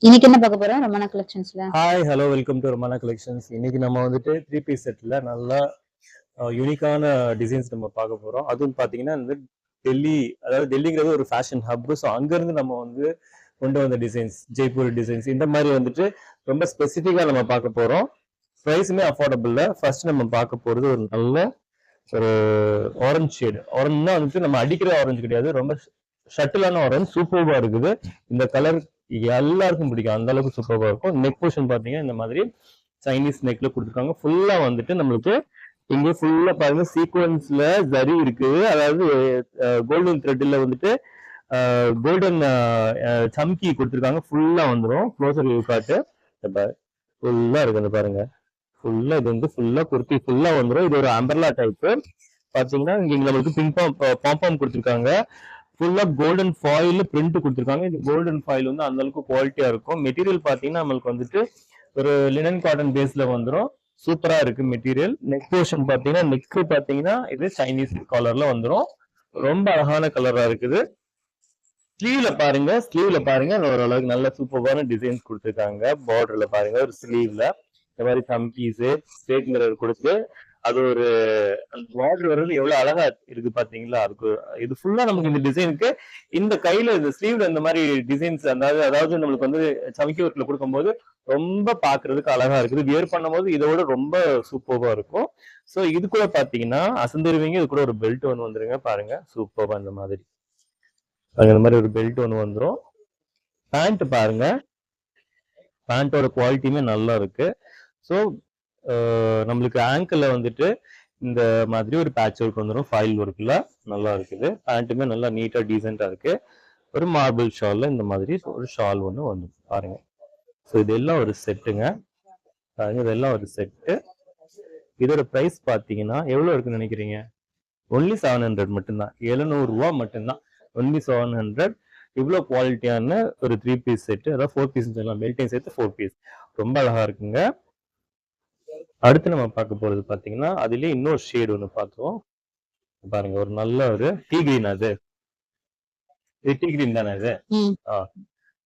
இன்னைக்கு என்ன பார்க்க போறோம் ரமணா கலெக்ஷன்ஸ்ல? Hi hello welcome to Ramana collections. இன்னைக்கு நம்ம வந்துட்டு 3 பீஸ் செட்ல நல்லா யூனிக்கான டிசைன்ஸ் நம்ம பார்க்க போறோம். அதுவும் பார்த்தீங்கன்னா இந்த டெல்லி, அதாவது டெல்லிங்கிறது ஒரு ஃபேஷன் ஹப். ஸோ அங்கேருந்து நம்ம வந்து கொண்டு வந்த டிசைன்ஸ், ஜெய்ப்பூர் டிசைன்ஸ் இந்த மாதிரி வந்துட்டு ரொம்ப ஸ்பெசிஃபிக்காக நம்ம பார்க்க போறோம். ப்ரைஸுமே அஃபோர்டபுள்ல. ஃபர்ஸ்ட் நம்ம பார்க்க போறது ஒரு நல்ல ஒரு ஆரஞ்சு ஷேடு. ஆரஞ்சுனா வந்துட்டு நம்ம அடிக்கிற ஆரஞ்சு கிடையாது, ரொம்ப ஷட்டிலான ஆரஞ்சு, சூப்பர்வா இருக்குது. இந்த கலர் எல்லாருக்கும் பிடிக்கும், அந்த அளவுக்கு சூப்பர்வா இருக்கும். நெக் போர்ஷன் பாத்தீங்கன்னா இந்த மாதிரி சைனீஸ் நெக்ல கொடுத்துருக்காங்க. ஃபுல்லா வந்துட்டு நம்மளுக்கு இங்க ஃபுல்லா பாருங்க சீக்வன்ஸ்ல ஜரி இருக்கு. அதாவது கோல்டன் த்ரெட்ல வந்துட்டு கோல்டன் சம்கி கொடுத்துருக்காங்க. ஃபுல்லா வந்துடும். க்ளோசர் வியூ காட்டு ஃபுல்லா இருக்கு. அந்த பாருங்க ஃபுல்லா இது வந்து ஃபுல்லா குர்த்தி ஃபுல்லா வந்துடும். இது ஒரு அம்பர்லா டைப். பாத்தீங்கன்னா இங்க நம்மளுக்கு பிங்க் பாம் கொடுத்துருக்காங்க. ஃபுல்லா கோல்டன் ஃபாயில் பிரிண்ட் கொடுத்துருக்காங்க. இந்த கோல்டன் ஃபாயில் வந்து அந்த அளவுக்கு குவாலிட்டியா இருக்கும். மெட்டீரியல் பாத்தீங்கன்னா நம்மளுக்கு வந்துட்டு ஒரு லினன் காட்டன் பேஸ்ல வந்துடும். சூப்பரா இருக்கு மெட்டீரியல். நெக் போர்ஷன் பாத்தீங்கன்னா நெக் பாத்தீங்கன்னா இது சைனீஸ் காலர்ல வந்துடும். ரொம்ப அழகான கலரா இருக்குது. ஸ்லீவ்ல பாருங்க ஓரளவுக்கு நல்ல சூப்பரான டிசைன்ஸ் கொடுத்துருக்காங்க. பார்டர்ல பாருங்க ஒரு ஸ்லீவ்ல இந்த மாதிரி சம்பீஸ் ஸ்ட்ரெயிட் மிரர் கொடுத்து அது ஒரு பார்டர் வர்றது எவ்வளவு அழகா இருக்கு பாத்தீங்களா. அதுக்கு இது ஃபுல்லா நமக்கு இந்த டிசைனுக்கு இந்த கையில இந்த ஸ்லீவ்ல இந்த மாதிரி டிசைன்ஸ் அதாவது நம்மளுக்கு வந்து சமக்கி ஒர்க்ல கொடுக்கும்போது ரொம்ப பாக்குறதுக்கு அழகா இருக்குது. வியர் பண்ணும்போது இதோட ரொம்ப சூப்பர்வா இருக்கும். சோ இது கூட பாத்தீங்கன்னா அசந்துருவீங்க. இது கூட ஒரு பெல்ட் ஒன்று வந்துருங்க. பாருங்க சூப்பர்வா இந்த மாதிரி அந்த மாதிரி ஒரு பெல்ட் ஒன்று வந்துடும். பேண்ட் பாருங்க, பேண்டோட குவாலிட்டியுமே நல்லா இருக்கு. ஸோ நம்மளுக்கு ஆங்கிள் வந்துட்டு இந்த மாதிரி ஒரு பேட்ச் ஒர்க் வந்துடும். ஃபாயில் ஒர்க்ல நல்லா இருக்குது. பேண்ட்டுமே நல்லா நீட்டா டீசெண்டா இருக்கு. ஒரு மார்பிள் ஷால்ல இந்த மாதிரி ஒரு ஷால் ஒன்று வந்து பாருங்க. ஸோ இதெல்லாம் ஒரு செட்டுங்க. பாருங்க இதெல்லாம் ஒரு செட்டு. இதோட பிரைஸ் பாத்தீங்கன்னா எவ்வளவு இருக்குன்னு நினைக்கிறீங்க? ஒன்லி 700 மட்டும்தான். 700 ரூபா மட்டும்தான். ஒன்லி 700. இவ்வளவு குவாலிட்டியான ஒரு 3 பீஸ் செட், அதாவது 4 பீஸ் சொல்லலாம், பெல்ட்டையும் சேர்த்து 4 பீஸ். ரொம்ப அழகா இருக்குங்க. அடுத்து நம்ம பார்க்க போறது பாத்தீங்கன்னா அதுலயே இன்னொரு ஷேடு ஒன்று பார்த்தோம். பாருங்க ஒரு நல்ல ஒரு டீ கிரீன். அது டீ கிரீன் தானே இது?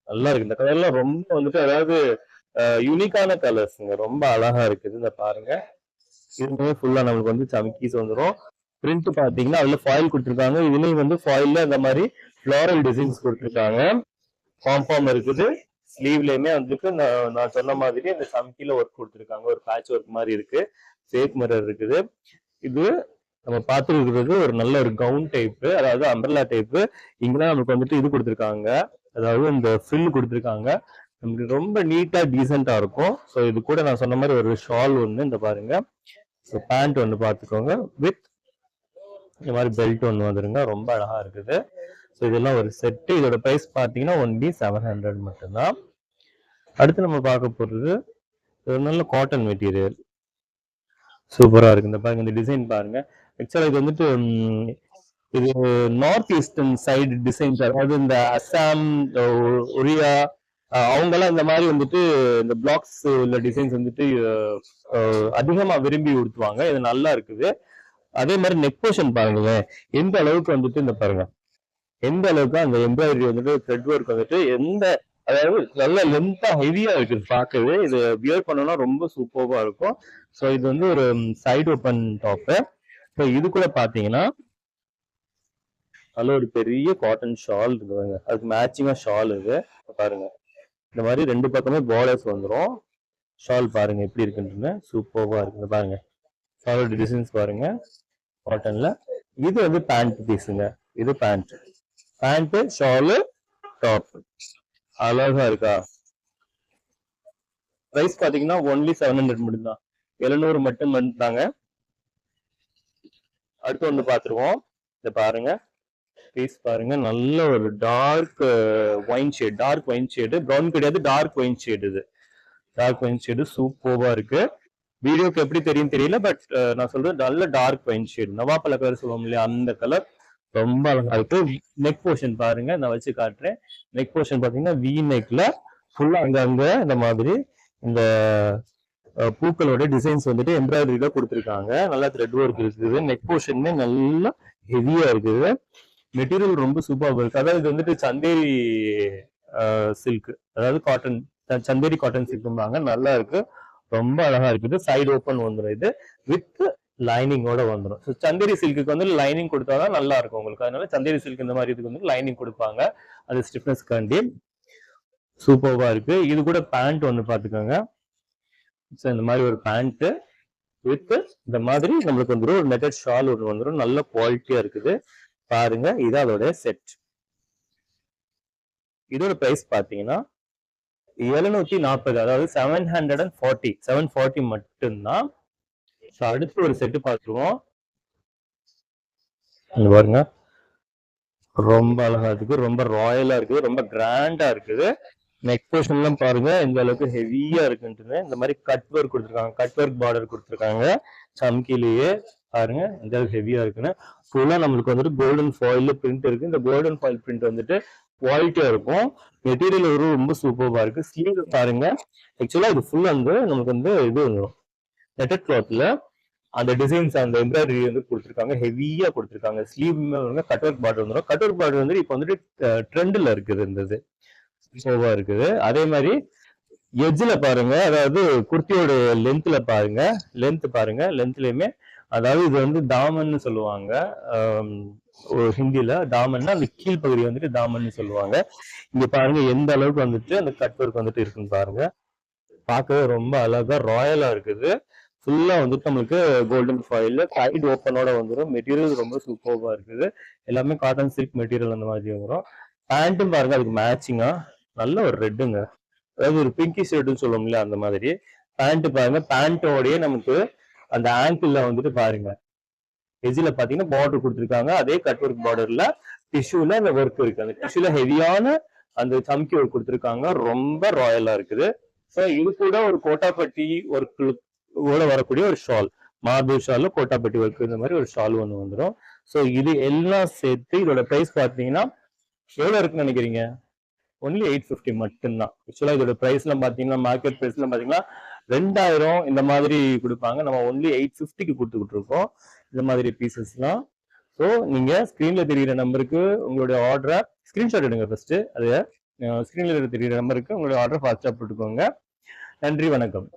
நல்லா இருக்கு. இந்த கலர்லாம் ரொம்ப வந்துட்டு அதாவது யூனிக்கான கலர்ஸ்ங்க. ரொம்ப அழகா இருக்குது. இந்த பாருங்க இதுவுமே ஃபுல்லா நம்மளுக்கு வந்து சம்கீஸ் வந்துடும். பிரிண்ட் பாத்தீங்கன்னா அதுல ஃபாயில் கொடுத்துருக்காங்க. இதுலயும் வந்து ஃபாயில்ல இந்த மாதிரி ஃபிளாரல் டிசைன்ஸ் கொடுத்துருக்காங்க. பாம் இருக்குது. ஸ்லீவ்லயுமே வந்துட்டு நான் சொன்ன மாதிரி இந்த சம்கில ஒர்க் கொடுத்துருக்காங்க. ஒரு பேட்ச் ஒர்க் மாதிரி இருக்கு. ஃபேக் மிரர் இருக்குது. இது நம்ம பார்த்துருக்கிறது ஒரு நல்ல ஒரு கவுன் டைப், அதாவது அம்பர்லா டைப். இங்கதான் நமக்கு வந்துட்டு இது கொடுத்துருக்காங்க, அதாவது இந்த ஃபில் கொடுத்துருக்காங்க. நமக்கு ரொம்ப நீட்டா டீசெண்டா இருக்கும். ஸோ இது கூட நான் சொன்ன மாதிரி ஒரு ஷால் ஒன்று இந்த பாருங்க. ஸோ பேண்ட் ஒன்று பார்த்துக்கோங்க. வித் இந்த மாதிரி பெல்ட் ஒன்று வந்துருங்க. ரொம்ப அழகா இருக்குது. ஸோ இதெல்லாம் ஒரு செட்டு. இதோட பிரைஸ் பார்த்தீங்கன்னா ஒன்லி 700 மட்டும்தான். அடுத்து நம்ம பார்க்க போறது ஒரு நல்ல காட்டன் மெட்டீரியல். சூப்பரா இருக்கு. இந்த பாருங்க இந்த டிசைன் பாருங்க. ஆக்சுவலா இது வந்துட்டு இது நார்த் ஈஸ்டர்ன் சைடு டிசைன்ஸ், அதாவது இந்த அஸ்ஸாம், ஒரியா அவங்கெல்லாம் இந்த மாதிரி வந்துட்டு இந்த பிளாக்ஸ் உள்ள டிசைன்ஸ் வந்துட்டு அதிகமா விரும்பி உடுத்துவாங்க. இது நல்லா இருக்குது. அதே மாதிரி நெக் போர்ஷன் பாருங்களேன், எந்த அளவுக்கு வந்துட்டு இந்த பாருங்க எந்த அளவுக்கு அந்த எம்ப்ராய்டரி வந்துட்டு த்ரெட் ஒர்க் வந்துட்டு அதாவது நல்ல லென்த்தா ஹெவியா இருக்குது பார்க்கவே. இது வியர் பண்ணோம்னா ரொம்ப சூப்பர்வா இருக்கும். ஸோ இது வந்து ஒரு சைடு ஓப்பன் டாப்பு. ஸோ இது கூட பாத்தீங்கன்னா நல்ல ஒரு பெரிய காட்டன் ஷால் இருக்குதுங்க. அதுக்கு மேட்சிங்கா ஷால் இது பாருங்க. இந்த மாதிரி ரெண்டு பக்கமே பார்டர்ஸ் வந்துடும். ஷால் பாருங்க எப்படி இருக்குன்னு சூப்பர்வா இருக்குது. பாருங்க ஷாலோட டிசைன்ஸ் பாருங்க காட்டன்ல. இது வந்து பேண்ட் பீஸுங்க. இது பேண்ட் ஷாலு டாப் அழகா இருக்கா. பிரைஸ் பாத்தீங்கன்னா ஒன்லி 700 மட்டும்தான். 700 மட்டும் தாங்க. அடுத்து வந்து பாத்துருவோம். இத பாருங்க பீஸ் பாருங்க. நல்ல ஒரு டார்க் ஒயின் ஷேடு, ப்ரௌன் கிடையாது, டார்க் ஒயின் ஷேடு. இது டார்க் ஒயின் ஷேடு சூப்பர்வா இருக்கு. வீடியோக்கு எப்படி தெரியும் தெரியல, பட் நான் சொல்றது நல்ல டார்க் ஒயின் ஷேடு, நவாப்பழ கலர் சொல்லுவோம் இல்லையா, அந்த கலர் ரொம்ப அழகா இருக்கு. நெக் போர்ஷன் பாருங்க, நான் வச்சு காட்டுறேன். நெக் போர்ஷன் பாத்தீங்கன்னா வி நெக்ல ஃபுல்லா அங்க இந்த மாதிரி இந்த பூக்களோட டிசைன்ஸ் வந்துட்டு எம்ப்ராய்டரியில கொடுத்துருக்காங்க. நல்லா த்ரெட் ஒர்க் இருக்குது. நெக் போர்ஷனுமே நல்லா ஹெவியா இருக்குது. மெட்டீரியல் ரொம்ப சூப்பரா இருக்கு. அதாவது இது வந்துட்டு சந்தேரி சில்க், அதாவது காட்டன், சந்தேரி காட்டன் சில்க்பாங்க. நல்லா இருக்கு, ரொம்ப அழகா இருக்குது. சைடு ஓப்பன் வந்துடும் இது, வித் லைனிங்கோட வந்துடும். ஸோ சந்தேரி சில்க்கு வந்து லைனிங் கொடுத்தாதான் நல்லா இருக்கும் உங்களுக்கு. அதனால சந்தேரி சில்க் இந்த மாதிரி இதுக்கு வந்து லைனிங் கொடுப்பாங்க, அது ஸ்டிஃப்னஸ் காண்டி. சூப்பர்வா இருக்கு. இது கூட பேண்ட் ஒன்று பார்த்துக்கோங்க. ஸோ இந்த மாதிரி ஒரு பேண்ட் வித் இந்த மாதிரி நம்மளுக்கு வந்துடும் ஒரு நெட்டட் ஷால் ஒன்று வந்துடும். நல்ல குவாலிட்டியா இருக்குது பாருங்க. இது அதோட செட். இதோட பிரைஸ் பாத்தீங்கன்னா 740, அதாவது 740 மட்டும்தான். அடுத்து ஒரு செட்டு பார்த்துருவோம். பாருங்க, ரொம்ப அழகா இருக்கு, ரொம்ப ராயலா இருக்குது, ரொம்ப கிராண்டா இருக்குது. நெக் போர்ஷன்லாம் பாருங்க இந்த அளவுக்கு ஹெவியா இருக்குன்ட்டு. இந்த மாதிரி கட் ஒர்க் கொடுத்துருக்காங்க, கட் ஒர்க் பார்டர் கொடுத்துருக்காங்க சம்கிலேயே. பாருங்க இந்த அளவுக்கு ஹெவியா இருக்குன்னு. ஃபுல்லா நம்மளுக்கு வந்துட்டு கோல்டன் ஃபாயில் பிரிண்ட் இருக்கு. இந்த கோல்டன் ஃபாயில் பிரிண்ட் வந்துட்டு குவாலிட்டியா இருக்கும். மெட்டீரியல் ஒரு ரொம்ப சூப்பர்வா இருக்கு. ஸ்லீவ் பாருங்க, ஆக்சுவலா இது ஃபுல் வந்து நமக்கு வந்து இது வந்துடும் நெட்டட் கிளாத்ல. அந்த டிசைன்ஸ், அந்த எம்ப்ராய்டரி வந்து கொடுத்துருக்காங்க, ஹெவியா கொடுத்துருக்காங்க. ஸ்லீவ் கட் ஒர்க் பார்டர் வந்துடும். கட் ஒர்க் பார்டர் வந்து இப்போ வந்துட்டு ட்ரெண்ட்ல இருக்குது, இந்த இது சூப்பர்வா இருக்குது. அதே மாதிரி எட்ஜ்ல பாருங்க, அதாவது குர்த்தியோட லென்த்ல பாருங்க, லென்த் பாருங்க, லென்த்லயுமே அதாவது இது வந்து தாமன்னு சொல்லுவாங்க ஹிந்தில. தாமன்னா அந்த கீழ்பகுதி வந்துட்டு தாமன்னு சொல்லுவாங்க. இங்க பாருங்க எந்த அளவுக்கு வந்துட்டு அந்த கட் ஒர்க் வந்துட்டு இருக்குன்னு பாருங்க. பார்க்கவே ரொம்ப அழகா ராயலா இருக்குது. ஃபுல்லா வந்துட்டு நம்மளுக்கு கோல்டன் ஃபாயில் சைடு ஓப்பனோட வந்துடும். மெட்டீரியல் ரொம்ப சூப்பர்வா இருக்குது. எல்லாமே காட்டன் சில்க் மெட்டீரியல் அந்த மாதிரி வரும். பேண்ட்டும் பாருங்க அதுக்கு மேட்சிங்கா நல்ல ஒரு ரெட்டுங்க, அதாவது ஒரு பிங்கி ஷேர்ட்னு சொல்லுவோம்ல அந்த மாதிரி. பேண்ட் பாருங்க, பேண்டோடய நமக்கு அந்த ஆங்கிள் வந்துட்டு பாருங்க எஜ்ல பாத்தீங்கன்னா பார்டர் கொடுத்துருக்காங்க. அதே கட் ஒர்க் பார்டர்ல டிஷ்யூல அந்த ஒர்க் இருக்கு. அந்த டிஷ்யூல ஹெவியான அந்த சம்கி ஒர்க் கொடுத்துருக்காங்க, ரொம்ப ராயலா இருக்குது. ஸோ இது கூட ஒரு கோட்டாப்பட்டி ஒர்க்கோட வரக்கூடிய ஒரு ஷால், மார்பிள் ஷால், கோட்டாப்பட்டி ஒர்க், இந்த மாதிரி ஒரு ஷால் ஒன்று வந்துடும். ஸோ இது எல்லாம் சேர்த்து இதோட பிரைஸ் பாத்தீங்கன்னா எவ்வளவு இருக்குன்னு நினைக்கிறீங்க? ஒன்லி 850 மட்டும்தான். ஆக்சுவலா இதோட பிரைஸ் எல்லாம் பாத்தீங்கன்னா மார்க்கெட் பிரைஸ் எல்லாம் பாத்தீங்கன்னா 2000 இந்த மாதிரி கொடுப்பாங்க. நம்ம ஒன்லி 850க்கு கொடுத்துக்கிட்டு இருக்கோம் இந்த மாதிரி பீசஸ்லாம். ஸோ நீங்க ஸ்கிரீன்ல தெரிகிற நம்பருக்கு உங்களுடைய ஆர்டரை ஸ்கிரீன்ஷாட் எடுங்க ஃபர்ஸ்ட். அது ஸ்கிரீன்ல தெரிகிற நம்பருக்கு உங்களுடைய ஆர்டர் ஃபாஸ்டா போட்டுக்கோங்க. நன்றி, வணக்கம்.